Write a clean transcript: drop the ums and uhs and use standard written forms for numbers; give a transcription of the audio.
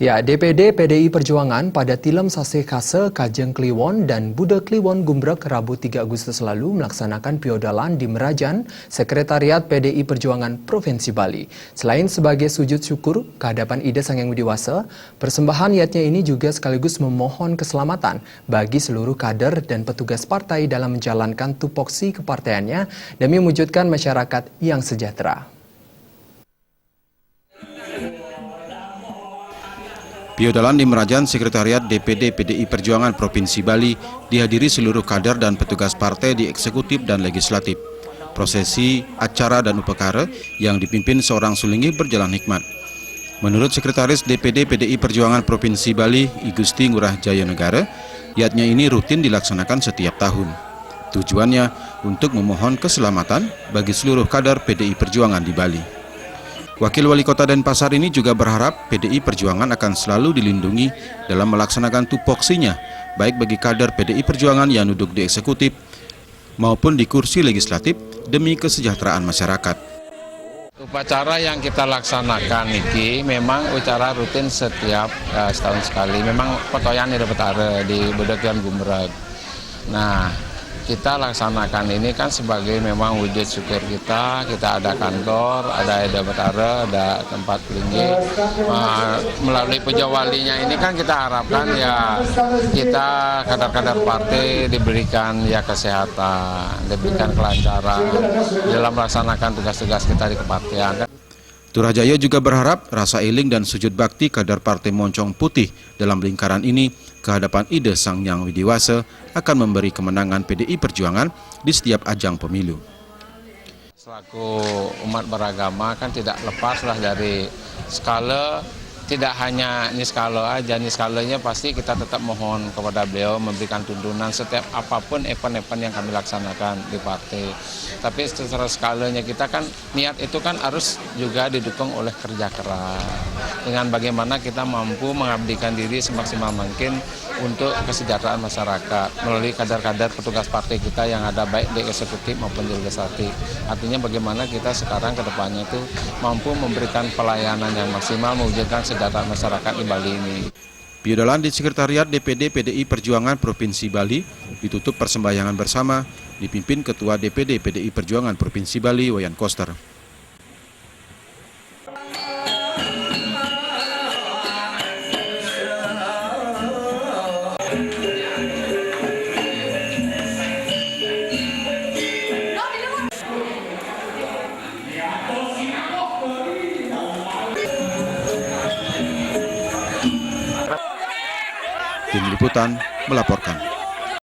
Ya, DPD PDI Perjuangan pada Tilem Saseh Kase, Kajeng Kliwon dan Bude Kliwon Gumbrek Rabu 3 Agustus lalu melaksanakan piodalan di Merajan, Sekretariat PDI Perjuangan Provinsi Bali. Selain sebagai sujud syukur kehadapan Ida Sang Yang Widiwasa, persembahan niatnya ini juga sekaligus memohon keselamatan bagi seluruh kader dan petugas partai dalam menjalankan tupoksi kepartaiannya demi mewujudkan masyarakat yang sejahtera. Piodalan di Merajan Sekretariat DPD PDI Perjuangan Provinsi Bali dihadiri seluruh kader dan petugas partai di eksekutif dan legislatif. Prosesi, acara dan upacara yang dipimpin seorang sulinggi berjalan hikmat. Menurut Sekretaris DPD PDI Perjuangan Provinsi Bali, I Gusti Ngurah Jaya Negara, yatnya ini rutin dilaksanakan setiap tahun. Tujuannya untuk memohon keselamatan bagi seluruh kader PDI Perjuangan di Bali. Wakil Wali Kota Denpasar ini juga berharap PDI Perjuangan akan selalu dilindungi dalam melaksanakan tupoksinya, baik bagi kader PDI Perjuangan yang duduk di eksekutif maupun di kursi legislatif demi kesejahteraan masyarakat. Upacara yang kita laksanakan ini memang upacara rutin setiap setahun sekali. Memang potoyan di Betara di Budekian Gumbrek. Nah, kita laksanakan ini kan sebagai memang wujud syukur kita ada kantor, ada Betara, ada tempat tinggi. Melalui pejawalinya ini kan kita harapkan ya kita kadar-kadar partai diberikan ya kesehatan, diberikan kelancaran dalam melaksanakan tugas-tugas kita di kepartian. Turahjaya juga berharap rasa iling dan sujud bakti kader Partai Moncong Putih dalam lingkaran ini kehadapan Ida Sang Yang Widiwasa akan memberi kemenangan PDI Perjuangan di setiap ajang pemilu. Selaku umat beragama kan tidak lepaslah dari skala, tidak hanya niskala aja, niskalanya pasti kita tetap mohon kepada beliau memberikan tuntunan setiap apapun event-event yang kami laksanakan di partai. Tapi secara skalanya kita kan niat itu kan harus juga didukung oleh kerja keras. Dengan bagaimana kita mampu mengabdikan diri semaksimal mungkin untuk kesejahteraan masyarakat melalui kader-kader petugas partai kita yang ada baik di eksekutif maupun di legislatif. Artinya bagaimana kita sekarang ke depannya itu mampu memberikan pelayanan yang maksimal mewujudkan kesejahteraan masyarakat di Bali ini. Piodalan di Sekretariat DPD PDI Perjuangan Provinsi Bali ditutup persembahyangan bersama dipimpin Ketua DPD PDI Perjuangan Provinsi Bali, Wayan Koster. Tim Liputan melaporkan.